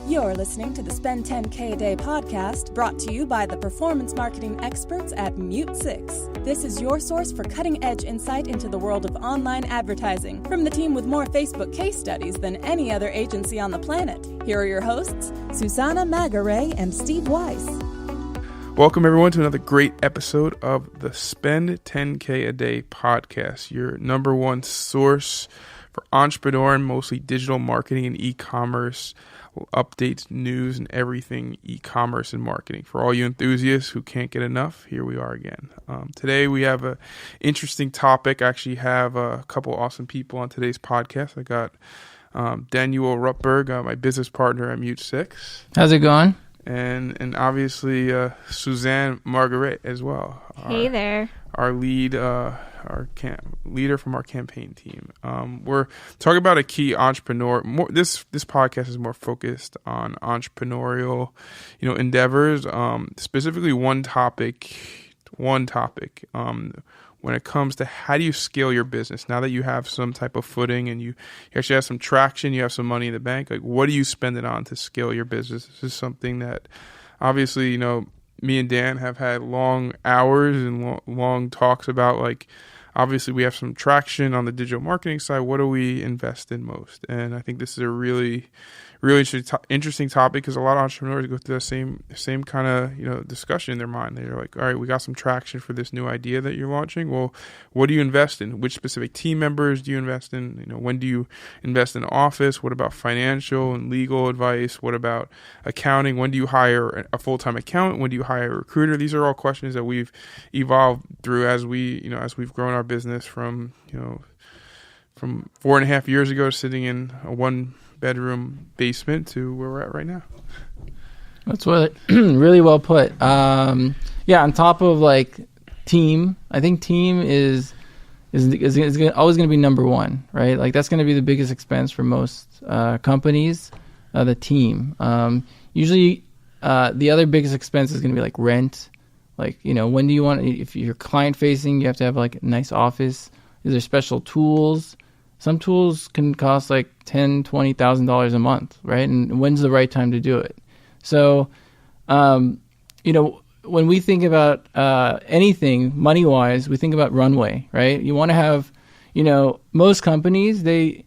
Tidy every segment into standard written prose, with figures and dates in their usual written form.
You're listening to the Spend 10K a Day podcast, brought to you by the performance marketing experts at MuteSix. This is your source for cutting-edge insight into the world of online advertising, from the team with more Facebook case studies than any other agency on the planet. Here are your hosts, Susana Magaray and Steve Weiss. Welcome, everyone, to another great episode of the Spend 10K a Day podcast, your number one source for entrepreneur and mostly digital marketing and e-commerce updates, news, and everything e-commerce and marketing. For all you enthusiasts who can't get enough, here we are again. Today we have an interesting topic. I actually have a couple awesome people on today's podcast. I got Daniel Rutberg, my business partner at MuteSix. How's it going? And obviously Susana Margaret as well. Hey there. Our leader from our campaign team. We're talking about a key entrepreneur. This podcast is more focused on entrepreneurial, endeavors. Specifically, one topic. When it comes to how do you scale your business now that you have some type of footing and you actually have some traction, you have some money in the bank. Like, what do you spend it on to scale your business? This is something that obviously, me and Dan have had long hours and long talks about. Like, obviously we have some traction on the digital marketing side. What do we invest in most? And I think this is a really interesting topic, because a lot of entrepreneurs go through the same kind of discussion in their mind. They're like, all right, we got some traction for this new idea that you're launching. Well, what do you invest in? Which specific team members do you invest in? When do you invest in office? What about financial and legal advice? What about accounting? When do you hire a full-time accountant? When do you hire a recruiter? These are all questions that we've evolved through as we've grown our business from 4.5 years ago, sitting in a one-bedroom basement, to where we're at right now. That's really well put. On top of team, I think team is always going to be number one, right? Like, that's going to be the biggest expense for most companies, the team. Usually, the other biggest expense is going to be like rent. When do you want, if you're client facing, you have to have a nice office. Is there special tools? Some tools can cost $10,000, $20,000 a month, right? And when's the right time to do it? So, when we think about anything money-wise, we think about runway, right? You want to have, most companies, I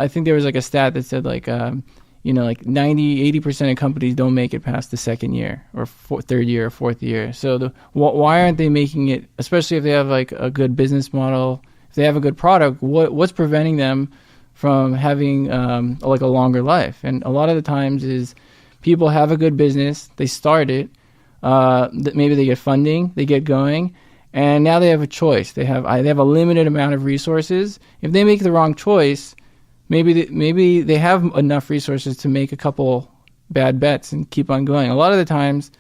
think there was a stat that said 90-80% of companies don't make it past the second year or third year or fourth year. So why aren't they making it, especially if they have a good business model, if they have a good product, what's preventing them from having a longer life? And a lot of the times is people have a good business, they start it, maybe they get funding, they get going, and now they have a choice. They have a limited amount of resources. If they make the wrong choice, maybe they have enough resources to make a couple bad bets and keep on going. A lot of the times,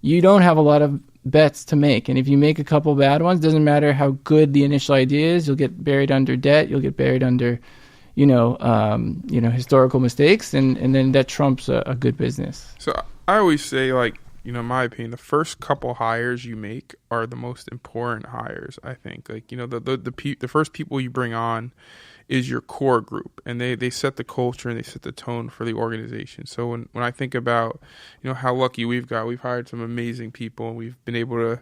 you don't have a lot of bets to make, and if you make a couple bad ones, doesn't matter how good the initial idea is, you'll get buried under debt, you'll get buried under historical mistakes, and then that trumps a good business. So I always say, in my opinion, the first couple hires you make are the most important hires. I think the first people you bring on is your core group, and they set the culture and they set the tone for the organization. So when I think about how lucky we've hired some amazing people, and we've been able to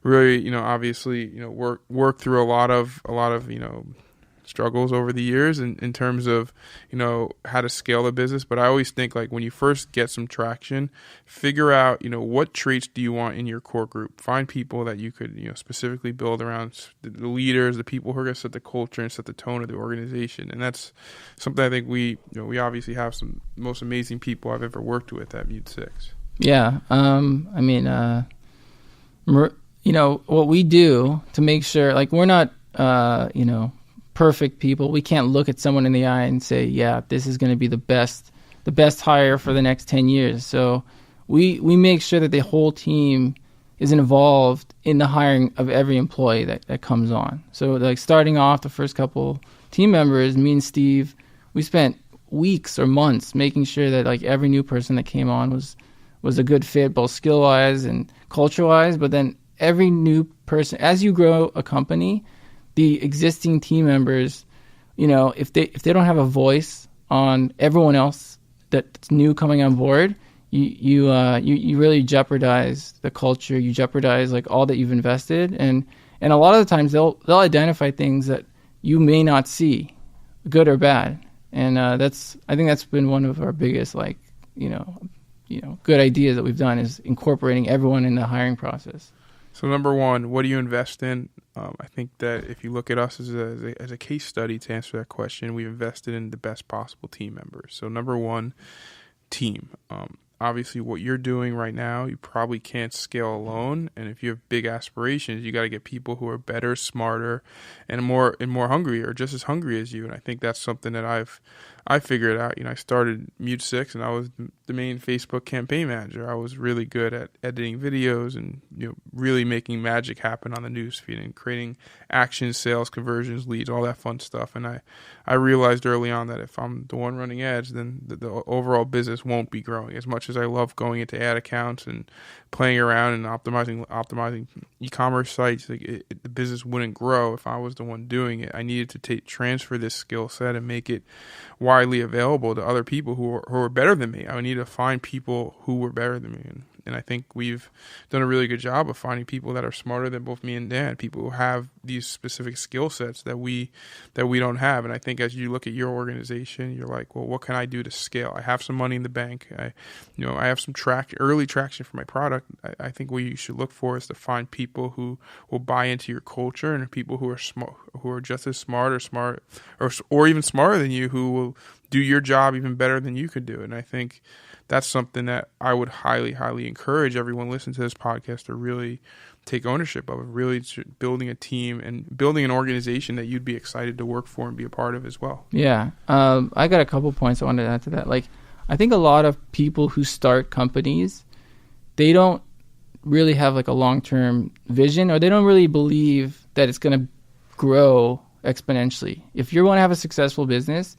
really obviously work through a lot of struggles over the years in terms of how to scale the business. But I always think when you first get some traction, figure out what traits do you want in your core group. Find people that you could specifically build around, the leaders, the people who are going to set the culture and set the tone of the organization. And that's something I think we obviously have some most amazing people I've ever worked with at MuteSix. Yeah, what we do to make sure we're not perfect people. We can't look at someone in the eye and say, yeah, this is going to be the best hire for the next 10 years. So we make sure that the whole team is involved in the hiring of every employee that comes on. So starting off, the first couple team members, me and Steve, we spent weeks or months making sure that every new person that came on was a good fit, both skill-wise and culture-wise. But then every new person, as you grow a company, the existing team members, if they don't have a voice on everyone else that's new coming on board, you really jeopardize the culture. You jeopardize like all that you've invested, and a lot of the times they'll identify things that you may not see, good or bad. And I think that's been one of our biggest good ideas that we've done, is incorporating everyone in the hiring process. So number one, what do you invest in? I think that if you look at us as a case study to answer that question, we've invested in the best possible team members. So number one, team. Obviously, what you're doing right now, you probably can't scale alone. And if you have big aspirations, you got to get people who are better, smarter, and more hungry, or just as hungry as you. And I think that's something that I figured out. I started MuteSix, and I was the main Facebook campaign manager. I was really good at editing videos and really making magic happen on the newsfeed and creating actions, sales, conversions, leads, all that fun stuff. And I realized early on that if I'm the one running ads, then the overall business won't be growing. As much as I love going into ad accounts and playing around and optimizing e-commerce sites, the business wouldn't grow if I was the one doing it. I needed to transfer this skill set and make it widely available to other people who are better than me. I need to find people who were better than me. And I think we've done a really good job of finding people that are smarter than both me and Dan, people who have these specific skill sets that we don't have. And I think as you look at your organization, you're like, well, what can I do to scale? I have some money in the bank. I have some early traction for my product. I think what you should look for is to find people who will buy into your culture, and people who are smart, who are just as smart or even smarter than you, who will do your job even better than you could do. And I think that's something that I would highly, highly encourage everyone listening to this podcast to really take ownership of, really building a team and building an organization that you'd be excited to work for and be a part of as well. Yeah. I got a couple points I wanted to add to that. Like, I think a lot of people who start companies, they don't really have like a long-term vision, or they don't really believe that it's going to grow exponentially. If you want to have a successful business,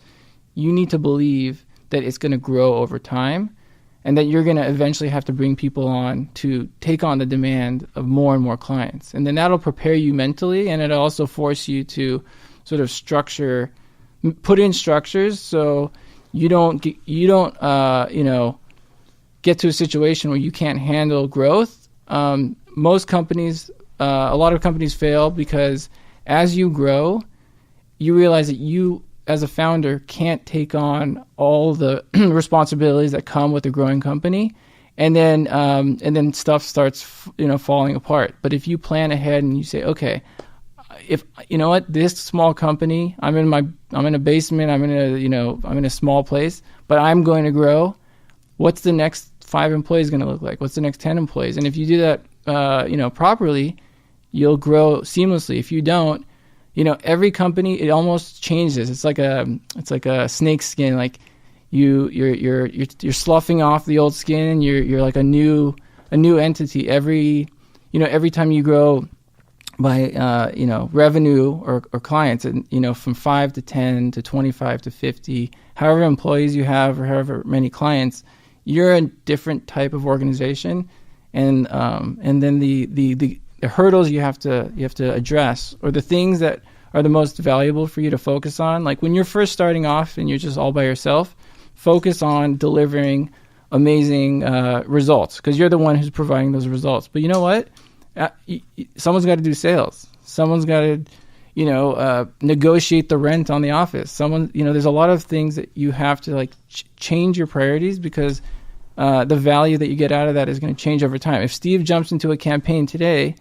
you need to believe that it's going to grow over time, and that you're going to eventually have to bring people on to take on the demand of more and more clients. And then that'll prepare you mentally, and it'll also force you to sort of put in structures so you don't get to a situation where you can't handle growth. Most companies, a lot of companies fail because as you grow, you realize that you, as a founder, can't take on all the responsibilities that come with a growing company, and then stuff starts falling apart. But if you plan ahead and you say, okay, if this small company, I'm in a basement, I'm in a small place, but I'm going to grow. What's the next 5 employees going to look like? What's the next 10 employees? And if you do that properly, you'll grow seamlessly. If you don't, every company, it almost changes. It's like a snake skin. Like you're sloughing off the old skin, and you're like a new entity every time you grow by revenue or clients, and from 5 to 10 to 25 to 50, however employees you have or however many clients, you're a different type of organization, and then the hurdles you have to address, or the things that are the most valuable for you to focus on. Like when you're first starting off and you're just all by yourself, focus on delivering amazing results, because you're the one who's providing those results. But you know what? Someone's got to do sales. Someone's got to, negotiate the rent on the office. There's a lot of things that you have to change your priorities, because the value that you get out of that is going to change over time. If Steve jumps into a campaign today,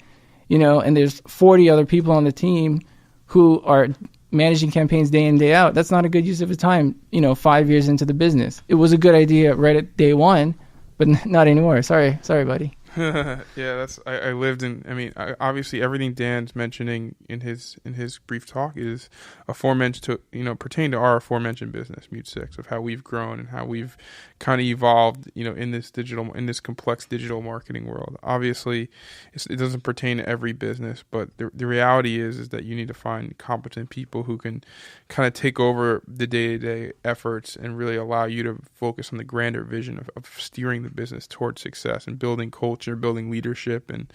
and there's 40 other people on the team who are managing campaigns day in, day out, that's not a good use of his time, 5 years into the business. It was a good idea right at day one, but not anymore. Sorry, buddy. Yeah, I lived in. I mean, obviously, everything Dan's mentioning in his brief talk is aforementioned to pertain to our aforementioned business, MuteSix, of how we've grown and how we've kind of evolved, in this complex digital marketing world. Obviously, it doesn't pertain to every business, but the reality is that you need to find competent people who can kind of take over the day-to-day efforts and really allow you to focus on the grander vision of steering the business towards success and building culture, building leadership, and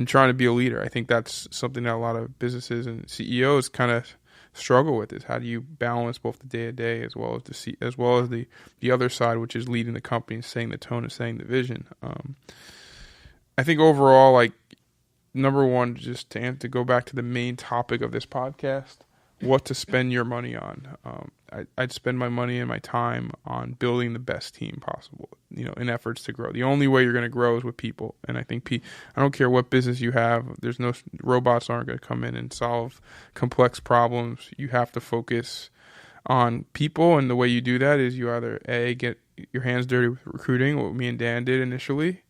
trying to be a leader. I think that's something that a lot of businesses and CEOs kind of struggle with, is how do you balance both the day-to-day as well as the other side, which is leading the company, setting the tone and setting the vision. I think overall, like, number one, just to go back to the main topic of this podcast, what to spend your money on. I'd spend my money and my time on building the best team possible, in efforts to grow. The only way you're going to grow is with people. And I think I don't care what business you have. Robots aren't going to come in and solve complex problems. You have to focus on people. And the way you do that is you either A, get your hands dirty with recruiting, what me and Dan did initially,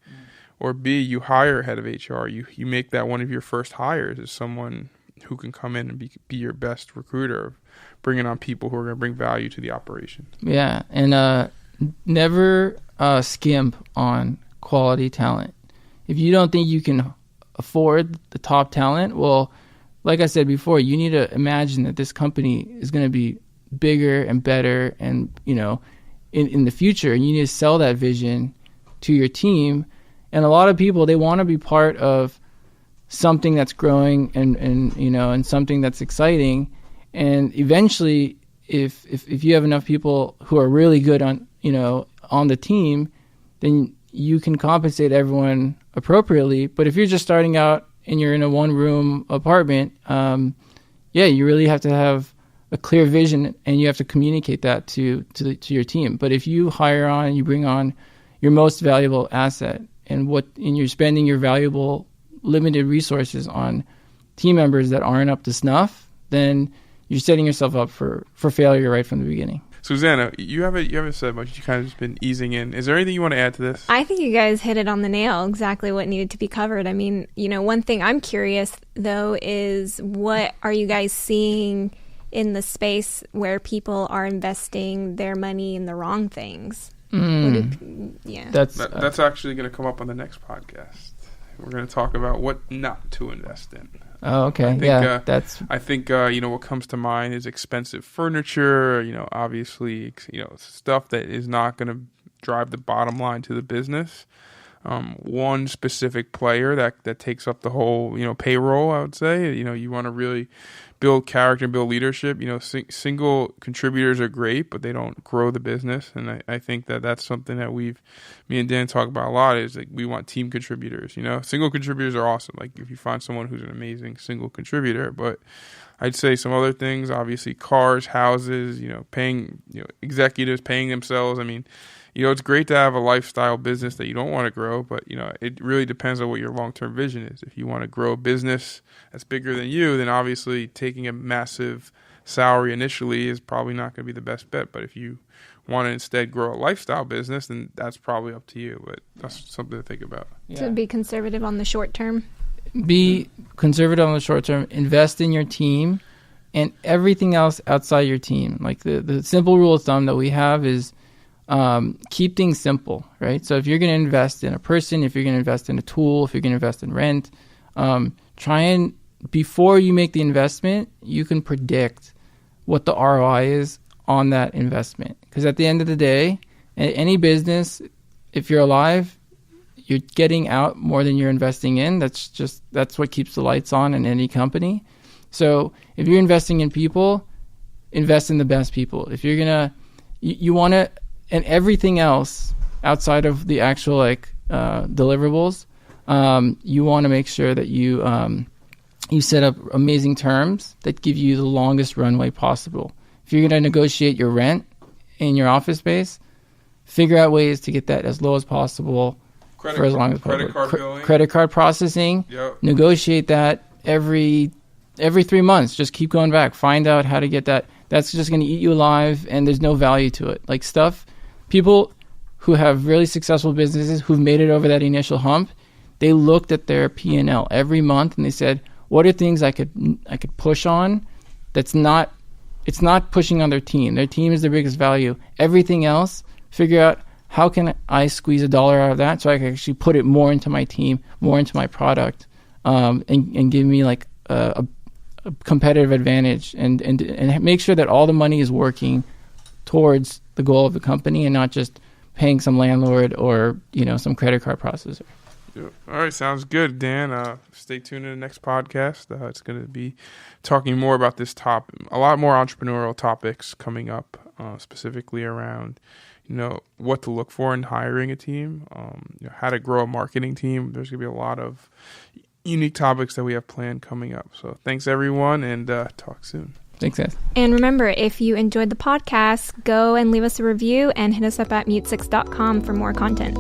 or B, you hire a head of HR. You make that one of your first hires as someone who can come in and be your best recruiter, bringing on people who are going to bring value to the operation. Yeah, and never skimp on quality talent. If you don't think you can afford the top talent, well, like I said before, you need to imagine that this company is going to be bigger and better, and in the future, and you need to sell that vision to your team. And a lot of people, they want to be part of something that's growing and something that's exciting. And eventually, if you have enough people who are really good on the team, then you can compensate everyone appropriately. But if you're just starting out and you're in a one-room apartment, you really have to have a clear vision, and you have to communicate that to your team. But if you hire on and you bring on your most valuable asset, and you're spending your valuable limited resources on team members that aren't up to snuff, then you're setting yourself up for failure right from the beginning. Susana, you haven't said much. You kind of just been easing in. Is there anything you want to add to this? I think you guys hit it on the nail, exactly what needed to be covered. I mean, one thing I'm curious, though, is what are you guys seeing in the space where people are investing their money in the wrong things? That's actually going to come up on the next podcast. We're going to talk about what not to invest in. Oh, okay. I think what comes to mind is expensive furniture, obviously, stuff that is not going to drive the bottom line to the business. One specific player that takes up the whole, payroll, I would say. You want to really build character and build leadership. Single contributors are great, but they don't grow the business. And I think that's something that me and Dan talk about a lot, is like we want team contributors. Single contributors are awesome. Like if you find someone who's an amazing single contributor, but I'd say some other things, obviously cars, houses, paying, executives paying themselves. I mean, it's great to have a lifestyle business that you don't want to grow, but, it really depends on what your long-term vision is. If you want to grow a business that's bigger than you, then obviously taking a massive salary initially is probably not going to be the best bet. But if you want to instead grow a lifestyle business, then that's probably up to you. But that's something to think about. Yeah. So be conservative on the short term. Be conservative on the short term. Invest in your team and everything else outside your team. Like the simple rule of thumb that we have is, keep things simple, right? So if you're going to invest in a person, if you're going to invest in a tool, if you're going to invest in rent, try and, before you make the investment, you can predict what the ROI is on that investment. Because at the end of the day, any business, if you're alive, you're getting out more than you're investing in. That's what keeps the lights on in any company. So if you're investing in people, invest in the best people. If you're going to, you want to, and everything else outside of the actual deliverables, you want to make sure that you set up amazing terms that give you the longest runway possible. If you're going to negotiate your rent in your office space, figure out ways to get that as low as possible for as long as possible. Credit card processing, negotiate that every 3 months. Just keep going back. Find out how to get that. That's just going to eat you alive, and there's no value to it. Like people who have really successful businesses who've made it over that initial hump, they looked at their P&L every month and they said, what are things I could push on it's not pushing on their team. Their team is their biggest value. Everything else, figure out how can I squeeze $1 out of that so I can actually put it more into my team, more into my product, and give me like a competitive advantage and make sure that all the money is working towards the goal of the company and not just paying some landlord or some credit card processor. All right, sounds good, Dan. Stay tuned to the next podcast. It's going to be talking more about this topic, a lot more entrepreneurial topics coming up, specifically around, what to look for in hiring a team, how to grow a marketing team. There's going to be a lot of unique topics that we have planned coming up. So thanks, everyone, and talk soon. Thanks, guys. And remember, if you enjoyed the podcast, go and leave us a review and hit us up at MuteSix.com for more content.